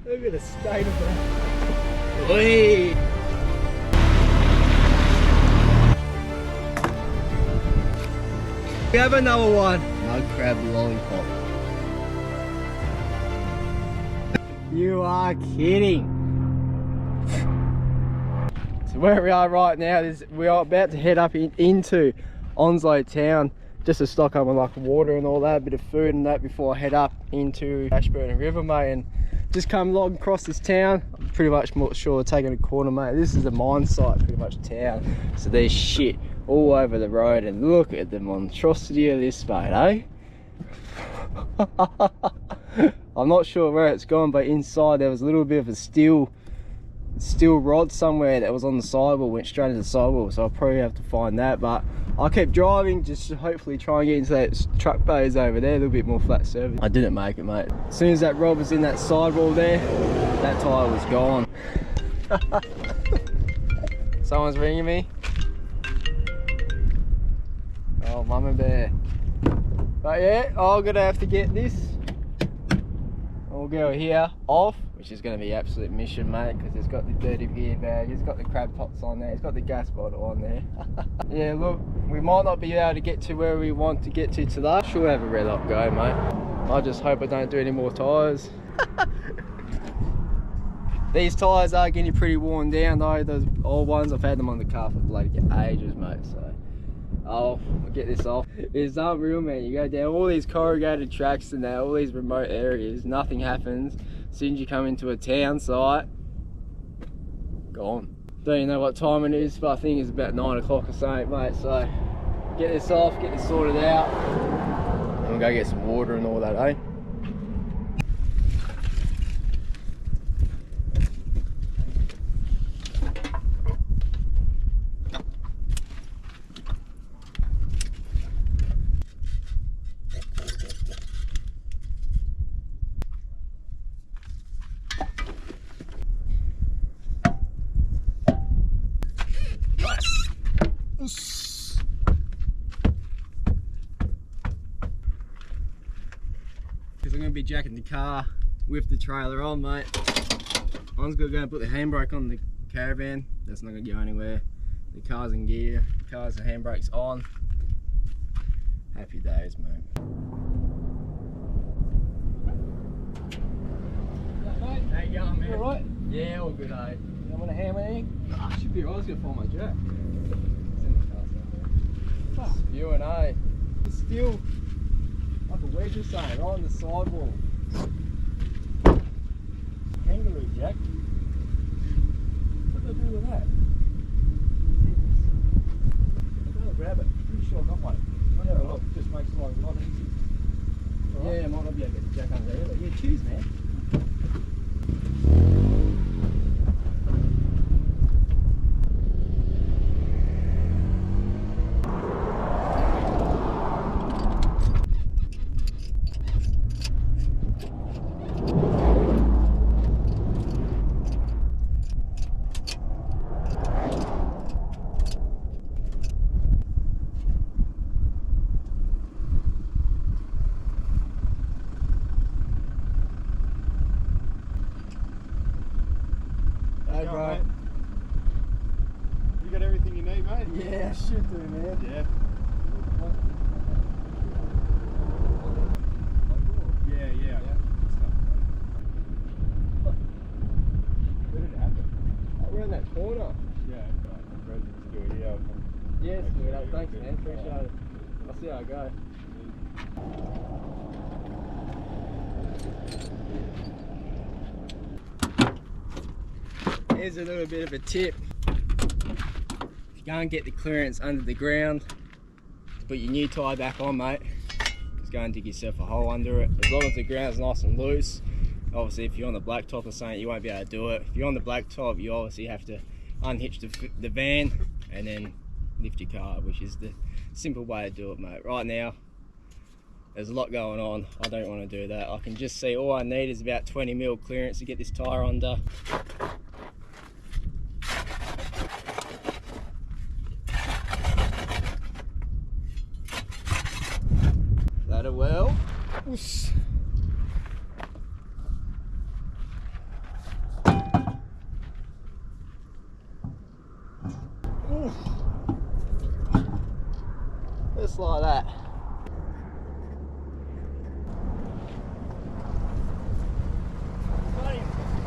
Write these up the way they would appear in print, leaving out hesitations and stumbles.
Look at the state of that. Whee! We have another one. Mudcrab lollipop. You are kidding. So where we are right now is we are about to head up into Onslow town just to stock up on like water and all that, a bit of food and that before I head up into Ashburton River, mate. And just come along across this town. I'm pretty much sure taking a corner, mate. This is a mine site, pretty much town. So there's shit all over the road, and look at the monstrosity of this, mate, eh? I'm not sure where it's gone, but inside there was a little bit of a steel rod somewhere that was on the sidewall, went straight into the sidewall, so I'll probably have to find that. But I'll keep driving just to hopefully try and get into that truck bays over there, a little bit more flat surface. I didn't make it, mate. As soon as that rod was in that sidewall there, that tyre was gone. Someone's ringing me. Oh, mama bear. But yeah, I'm gonna have to get this. We'll go here off, which is going to be absolute mission, mate, because it's got the dirty gear bag, it's got the crab pots on there, it's got the gas bottle on there. Yeah, look, we might not be able to get to where we want to get to today. Should have a red up go, mate. I just hope I don't do any more tyres. These tyres are getting pretty worn down though. Those old ones, I've had them on the car for bloody ages, mate, so I'll get this off. It's unreal, man. You go down all these corrugated tracks and all these remote areas, nothing happens. As soon as you come into a town site, gone. Don't even know what time it is, but I think it's about 9 o'clock or something, mate. So get this off, get this sorted out, and we'll go get some water and all that, eh? Because I'm going to be jacking the car with the trailer on, mate. I'm just going to go and put the handbrake on the Caravan. That's not going to go anywhere. The car's in gear, the car's and handbrake's on. Happy days, mate. How you going, man? You alright? Yeah, all good, eh? You want a hammer anything? Nah, should be alright. I was going to find my jack. It's in the car somewhere. Spewing, eh? It's still like a wedge or something, right on the sidewall. Kangaroo jack. What do I do with that? I'm going to grab it. Pretty sure I got one. I'll have a look. Just makes life a lot easier. Right. Yeah, I might not be able to get the jack under there, but yeah, cheers, man. Hey, bro. Mate. You got everything you need, mate? Yeah, I should do, man. Yeah. Yeah. Where did it happen? Around that corner. Yeah, I'm ready to do it here. Yeah, sweet. Thanks, man. Appreciate it. I'll see how I go. Here's a little bit of a tip. If you go and get the clearance under the ground to put your new tyre back on, mate, just go and dig yourself a hole under it. As long as the ground's nice and loose. Obviously, if you're on the blacktop or something, you won't be able to do it. If you're on the blacktop, you obviously have to unhitch the van and then lift your car, which is the simple way to do it, mate. Right now, there's a lot going on. I don't want to do that. I can just see all I need is about 20mm clearance to get this tyre under. That'll well. Oops. just like that.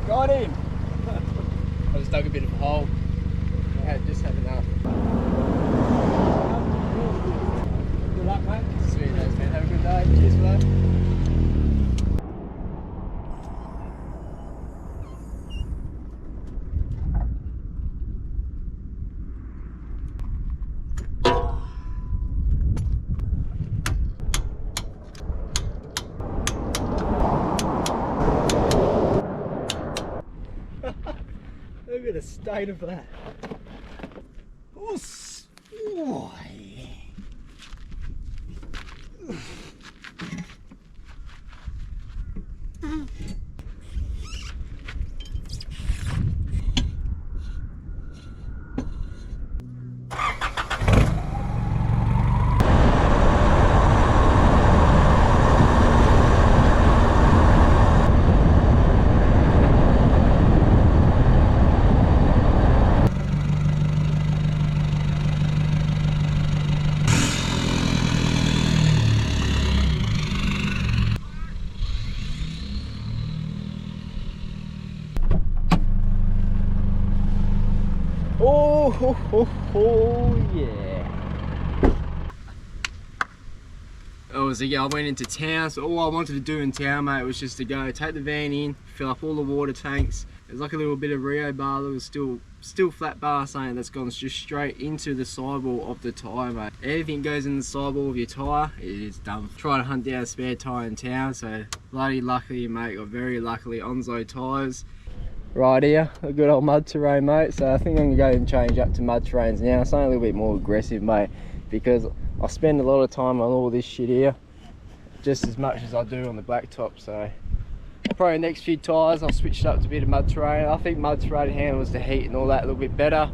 Got him! I just dug a bit of a hole. I had just had enough. Good luck, mate. Sweet as, man. Have a good day. Cheers for that. Look at the state of that. Oh, yeah. Oh, yeah. I went into town, so all I wanted to do in town, mate, was just to go take the van in, fill up all the water tanks. There's like a little bit of Rio bar that was still flat bar saying that's gone just straight into the sidewall of the tyre, mate. Anything goes in the sidewall of your tyre, it is done. Try to hunt down a spare tyre in town, so bloody luckily, mate, got very luckily Onslow tyres. Right here, a good old mud terrain, mate. So I think I'm gonna go and change up to mud terrains now. Something a little bit more aggressive, mate, because I spend a lot of time on all this shit here, just as much as I do on the blacktop. So probably next few tyres I'll switch it up to a bit of mud terrain. I think mud terrain handles the heat and all that a little bit better.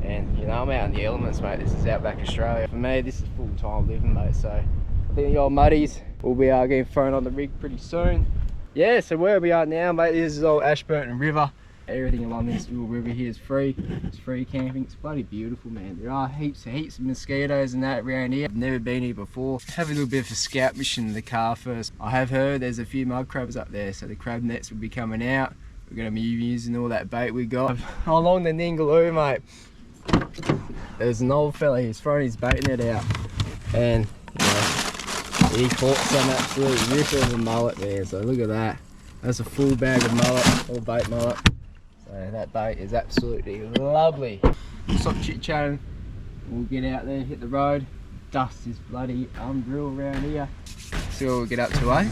And you know, I'm out in the elements, mate. This is outback Australia. For me, this is full-time living, mate. So I think the old muddies will be getting thrown on the rig pretty soon. Yeah, so where we are now, mate, this is old Ashburton River. Everything along this little river here is free. It's free camping. It's bloody beautiful, man. There are heaps of mosquitoes and that around here. I've never been here before. Have a little bit of a scout mission in the car first. I have heard there's a few mudcrabs up there, so the crab nets will be coming out. We're going to be using all that bait we got. Along the Ningaloo, mate, there's an old fella who's throwing his bait net out, and you know, he caught some absolute ripper of a mullet there. So look at that. That's a full bag of mullet, or bait mullet. So that bait is absolutely lovely. Stop chit chatting. We'll get out there, hit the road. Dust is bloody unreal around here. See what we'll get up to, eh?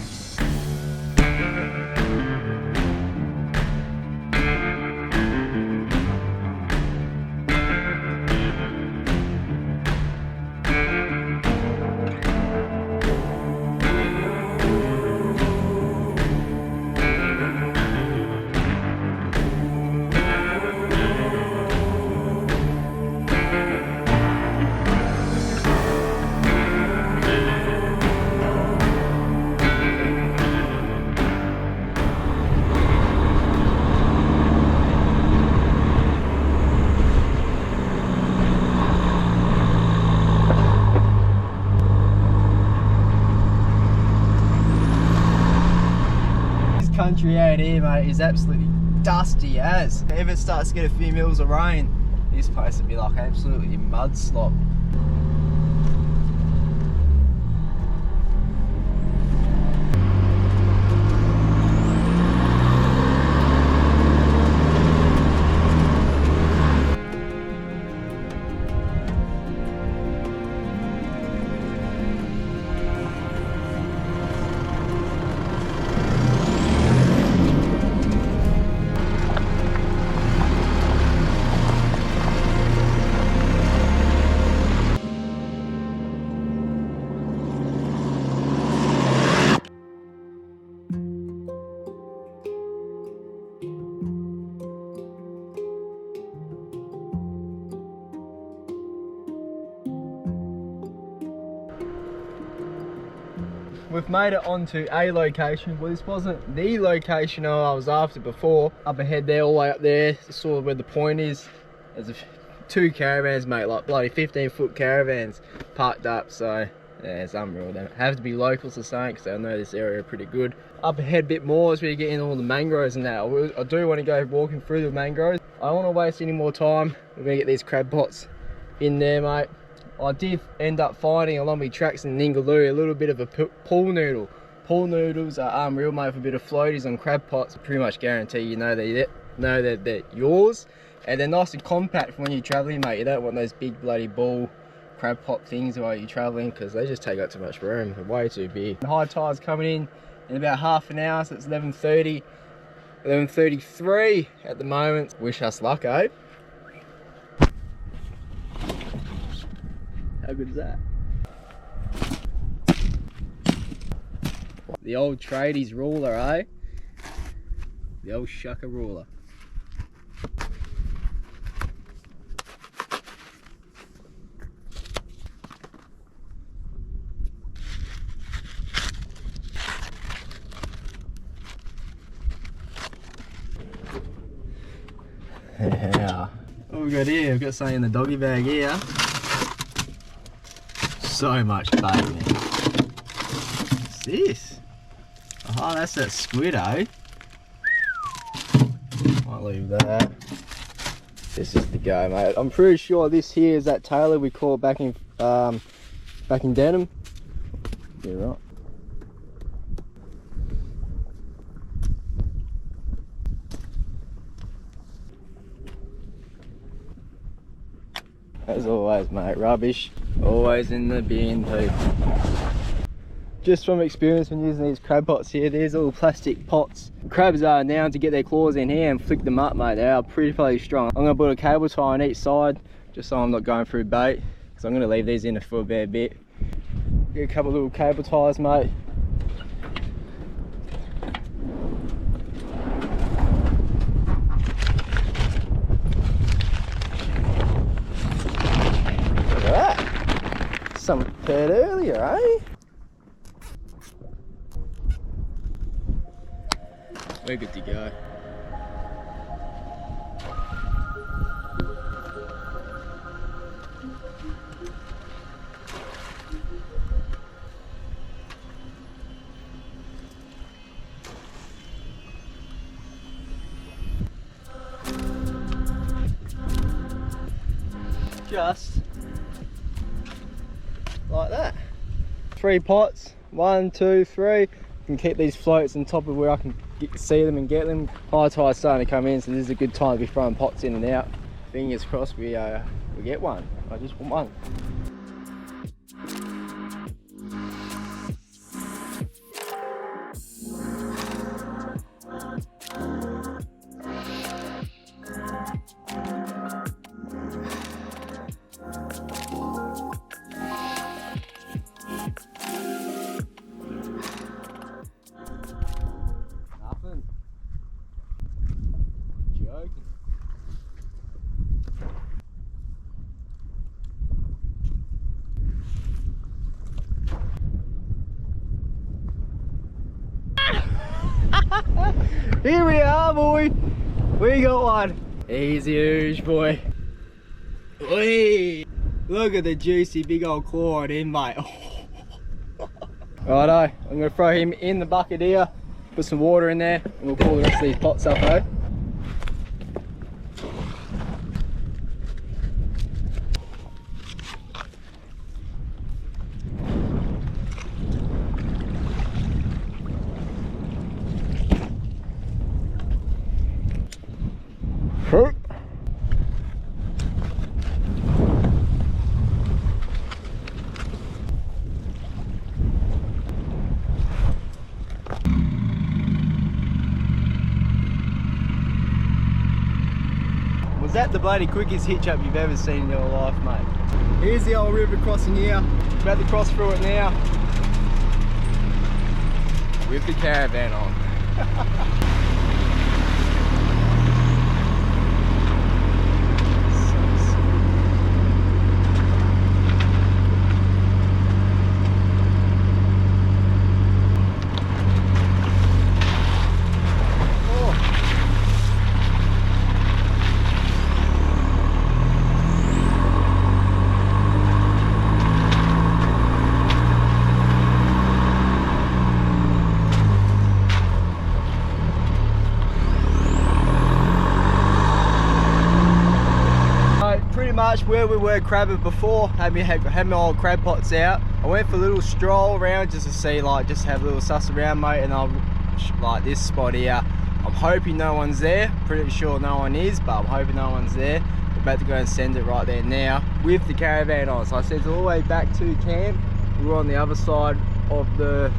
Country out here, mate, is absolutely dusty as. If it starts to get a few mils of rain, this place will be like absolutely mud slop. We've made it onto a location. Well, this wasn't the location I was after before. Up ahead there, all the way up there, sort of where the point is. There's two caravans, mate, like bloody 15-foot caravans parked up. So Yeah, it's unreal. They have to be locals or something, because I know this area pretty good. Up ahead a bit more as we get in all the mangroves and that. I do want to go walking through the mangroves. I don't want to waste any more time. We're going to get these crab pots in there, mate. I did end up finding along my tracks in Ningaloo a little bit of a pool noodle. Pool noodles are unreal, mate, for a bit of floaties on crab pots. Pretty much guarantee you know that they're yours. And they're nice and compact for when you're travelling, mate. You don't want those big bloody ball crab pot things while you're travelling, because they just take up too much room. They're way too big. The high tide's coming in about half an hour, so it's 11:30. 11:33 at the moment. Wish us luck, eh? How good is that? The old tradies ruler, eh? The old shucker ruler. Yeah. What we got here? We've got something in the doggy bag here. So much bait, man. What's this? Oh, that's that squid, eh? Might leave that. This is the go, mate. I'm pretty sure this here is that tailor we caught back in Denham. You're right. As always, mate, rubbish always in the bin too. Just from experience when using these crab pots here, these little plastic pots. Crabs are now to get their claws in here and flick them up, mate. They are pretty strong. I'm gonna put a cable tie on each side just so I'm not going through bait, because I'm gonna leave these in for a fair bit. Get a couple of little cable ties, mate. Something paired earlier, eh? We're good to go. Just like that. 3 pots, 1, 2, 3. You can keep these floats on top of where I can see them and get them. High tide's starting to come in, so this is a good time to be throwing pots in and out. Fingers crossed we get one. I just want one. Here we are, boy. We got one. He's huge, boy. Whee! Look at the juicy big old claw on him, mate. Righto, I'm gonna throw him in the bucket here, put some water in there, and we'll pull the rest of these pots up, eh? Was that the bloody quickest hitch up you've ever seen in your life, mate? Here's the old river crossing here. About to cross through it now. With the caravan on. much where we were crabbing before. Had my old crab pots out. I went for a little stroll around just to see, like, just have a little suss around, mate. And I'll like this spot here. I'm hoping no one's there. Pretty sure no one is, but I'm hoping no one's there. We're about to go and send it right there now with the caravan on. So I sent it all the way back to camp. We were on the other side of the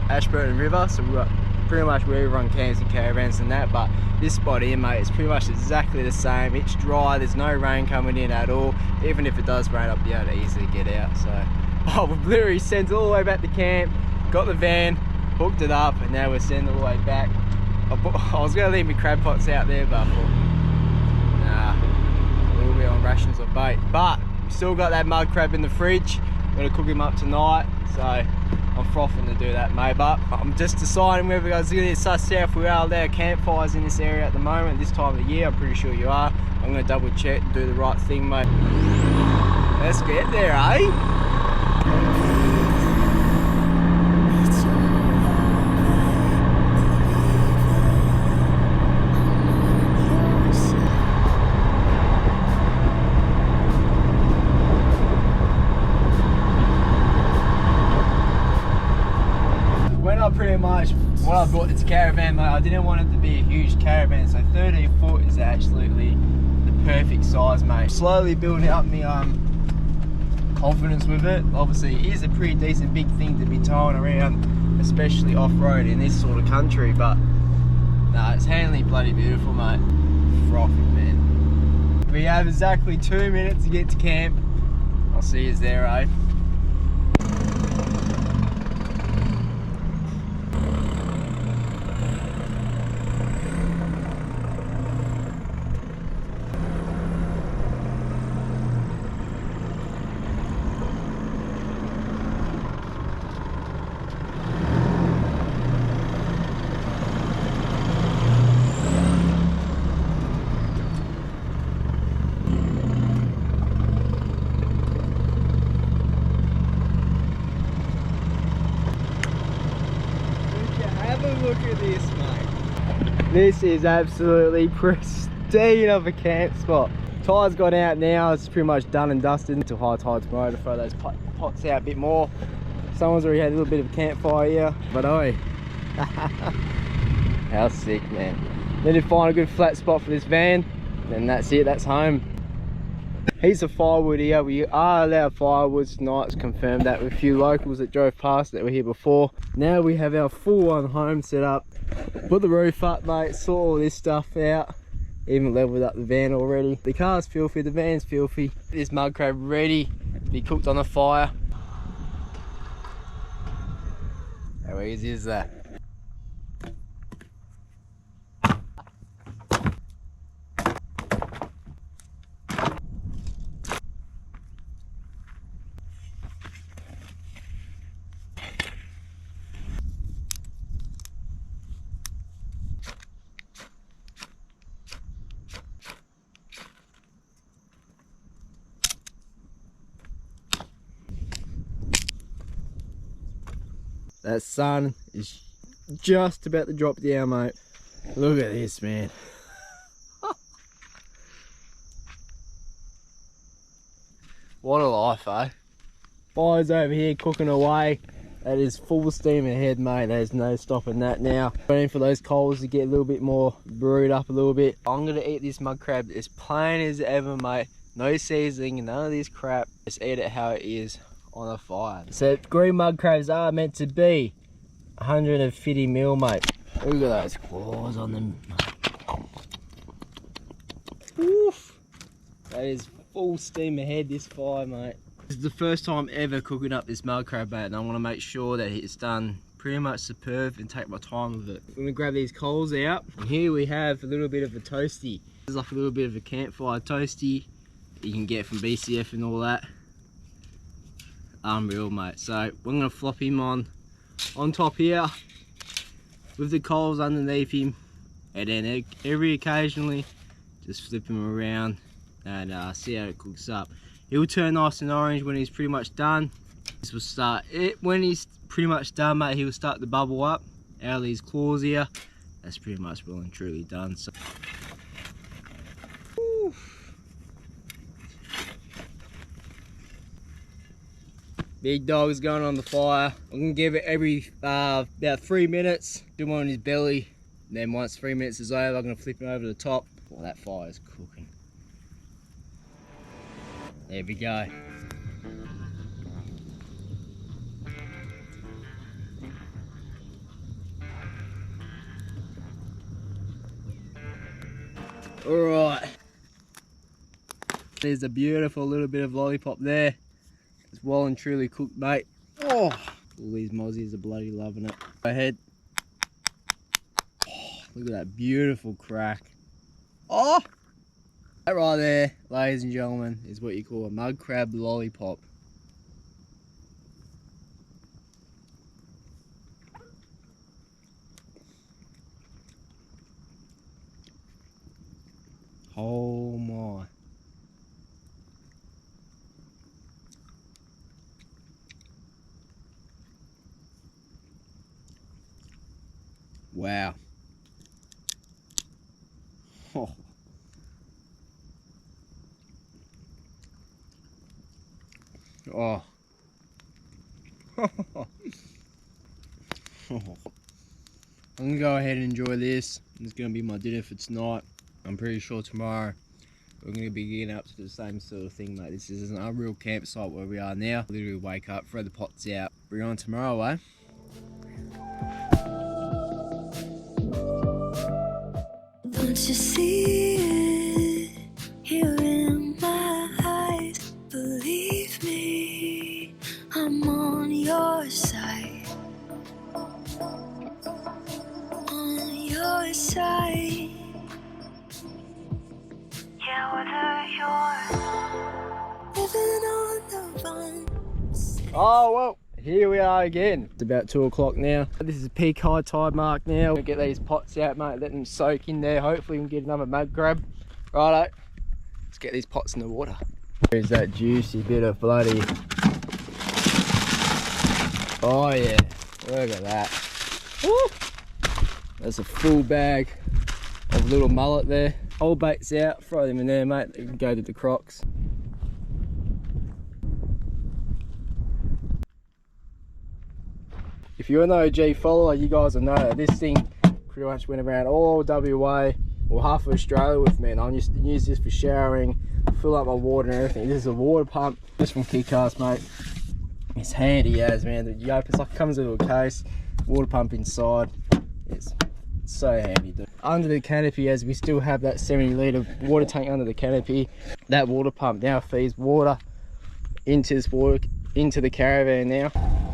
Ashburton River, so we were pretty much where everyone camps and caravans and that. But this spot here, mate, is pretty much exactly the same. It's dry, there's no rain coming in at all. Even if it does rain, I'll be able to easily get out. So we've literally sent it all the way back to camp, got the van, hooked it up, and now we're sending it all the way back. I was going to leave my crab pots out there, but I thought, nah, we'll be on rations of bait. But we still got that mud crab in the fridge. I'm going to cook him up tonight, so I'm frothing to do that, mate. But I'm just deciding whether I was going to suss out if we are allowed campfires in this area at the moment, this time of the year. I'm pretty sure you are. I'm going to double check and do the right thing, mate. Let's get there, eh? Pretty much when I bought this caravan, mate, I didn't want it to be a huge caravan, so 13 foot is absolutely the perfect size, mate. Slowly building up my confidence with it. Obviously it is a pretty decent big thing to be towing around, especially off-road in this sort of country, but nah, it's handling bloody beautiful, mate. Frothing, man. We have exactly 2 minutes to get to camp. I'll see you there, eh? Look at this, mate. This is absolutely pristine of a camp spot. Tyre's gone out now, it's pretty much done and dusted. Until high tide tomorrow to throw those pots out a bit more. Someone's already had a little bit of a campfire here, but oi. How sick, man. Need to find a good flat spot for this van, then that's it, that's home. Heaps of firewood here. We are allowed firewood tonight. It's confirmed that with a few locals that drove past that were here before. Now we have our full-on home set up. Put the roof up, mate. Sort all this stuff out. Even leveled up the van already. The car's filthy, the van's filthy. This mud crab ready to be cooked on the fire. How easy is that? That sun is just about to drop down, mate. Look at this, man. What a life, eh? Fire's over here cooking away. That is full steam ahead, mate. There's no stopping that now. Waiting for those coals to get a little bit more brewed up a little bit. I'm gonna eat this mud crab as plain as ever, mate. No seasoning, none of this crap. Just eat it how it is on a fire. So green mud crabs are meant to be 150 mil, mate. Look at those claws on them. Oof. That is full steam ahead, this fire, mate. This is the first time ever cooking up this mud crab, mate, and I want to make sure that it's done pretty much superb and take my time with it. I'm going to grab these coals out, and here we have a little bit of a toasty. This is like a little bit of a campfire toasty you can get from BCF and all that. Unreal, mate. So we're going to flop him on top here with the coals underneath him, and then every occasionally just flip him around and see how it cooks up. He'll turn nice and orange when he's pretty much done. This will start it when he's pretty much done, mate. He'll start to bubble up out of these claws here. That's pretty much well and truly done. So Big dog's going on the fire. I'm gonna give it every about 3 minutes. Do one on his belly. And then once 3 minutes is over, I'm gonna flip him over the top. Well, that fire's cooking. There we go. Alright. There's a beautiful little bit of lollipop there. It's well and truly cooked, mate. Oh, all these mozzies are bloody loving it. Go ahead. Oh, look at that beautiful crack. Oh! That right there, ladies and gentlemen, is what you call a mud crab lollipop. Oh my. Wow. Oh. Oh. I'm gonna go ahead and enjoy this. It's gonna be my dinner for tonight. I'm pretty sure tomorrow we're gonna be getting up to the same sort of thing, mate. This is an unreal campsite where we are now. Literally wake up, throw the pots out, bring on tomorrow, eh? Don't you see it here in my eyes? Believe me, I'm on your side. On your side. Yeah, whether you're living on the run. Oh, well, here we are again. It's about 2 o'clock now. This is peak high tide mark now. We'll get these pots out, mate, let them soak in there. Hopefully we can get another mud crab. Righto, let's get these pots in the water. Here's that juicy bit of bloody... Oh yeah, look at that. Woo! That's a full bag of little mullet there. Whole bait's out, throw them in there, mate. They can go to the crocs. If you're an OG follower, you guys will know that this thing pretty much went around all WA or half of Australia with me, and I used to use this for showering, fill up my water and everything. This is a water pump just from Kick-Ass, mate. It's handy as, man. You open, it's like it comes into a case, water pump inside. It's so handy, dude. Under the canopy, as we still have that 70-litre water tank under the canopy, that water pump now feeds water into this water, into the caravan now.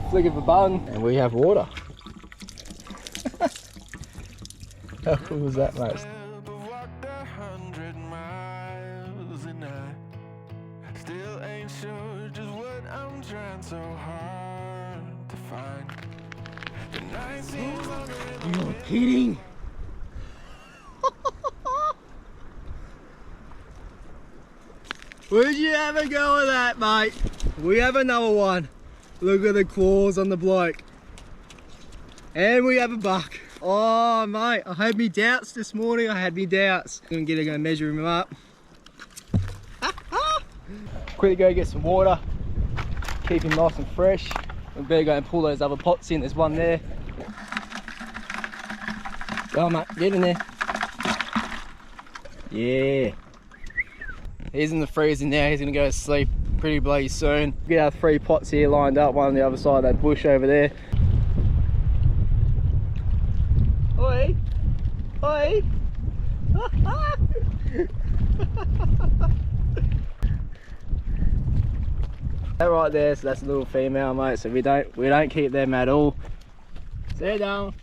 Flick of a button and we have water. How cool was that, mate? Still ain't sure just what I'm trying so hard to find. The night seems longer in the You're kidding. Would you ever go with that, mate? We have another one. Look at the claws on the bloke. And we have a buck. Oh, mate, I had me doubts this morning. I had me doubts. I'm gonna measure him up. Quickly go get some water. Keep him nice and fresh. We better go and pull those other pots in. There's one there. Go on, mate, get in there. Yeah. He's in the freezer now. He's gonna go to sleep pretty bloody soon. We got our 3 pots here lined up, one on the other side of that bush over there. Oi! Oi! That right there, so that's a little female, mate, so we don't keep them at all. Sit down.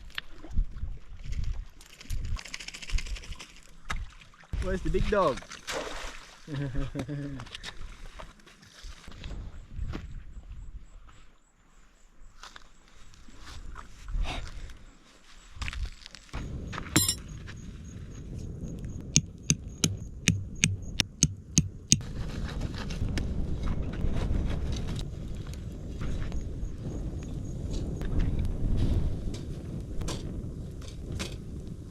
Where's the big dog?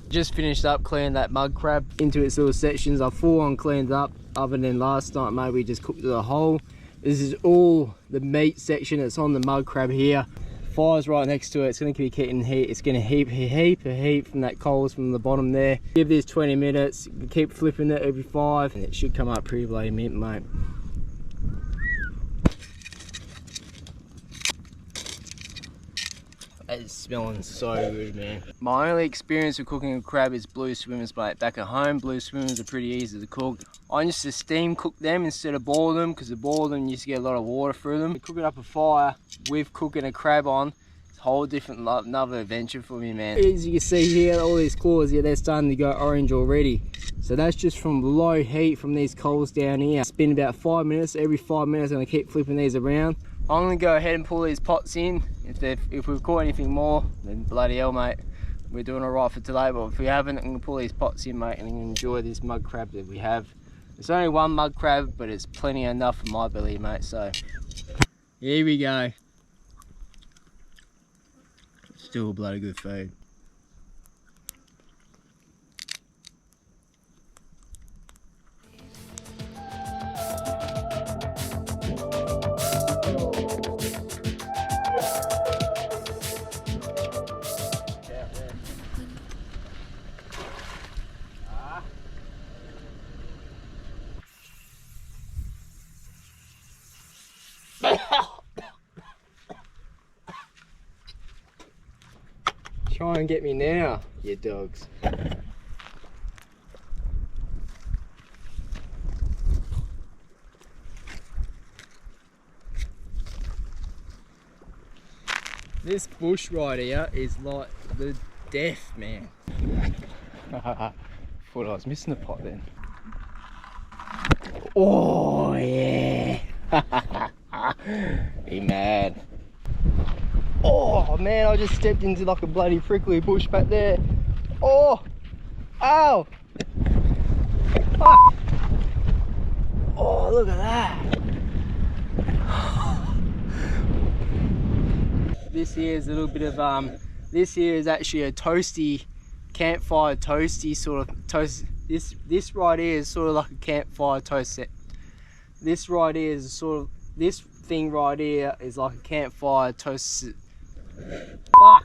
Just finished up cleaning that mud crab into its little sections. I full on cleaned up, other than last night, mate, we just cooked it a whole. This is all the meat section that's on the mud crab here. Fire's right next to it. It's going to keep getting heat. It's going to heap from that coals from the bottom there. Give this 20 minutes. Keep flipping it every 5, and it should come up pretty bloody mint, mate. It's smelling so good, man. My only experience with cooking a crab is blue swimmers, mate. Back at home, blue swimmers are pretty easy to cook. I used to steam cook them instead of boil them, because the boil them used to get a lot of water through them. Cooking up a fire with cooking a crab on, it's a whole different, another adventure for me, man. As you can see here, all these claws here, they're starting to go orange already. So that's just from low heat from these coals down here. It's been about 5 minutes. Every 5 minutes I'm gonna keep flipping these around. I'm gonna go ahead and pull these pots in. If we've caught anything more, then bloody hell, mate, we're doing all right for today. But if we haven't, I'm gonna pull these pots in, mate, and enjoy this mud crab that we have. It's only one mud crab, but it's plenty enough for my belly, mate. So here we go. Still bloody good food. Try and get me now, you dogs. This bush right here is like the death, man. Thought I was missing the pot then. Oh yeah. Be mad. Oh man, I just stepped into like a bloody prickly bush back there. Oh, ow. Fuck. Oh, look at that. This here is a little bit of this here is actually a toasty, campfire toasty sort of toast. This right here is sort of like a campfire toast set. This right here is sort of, this thing right here is like a campfire toast. Fuck!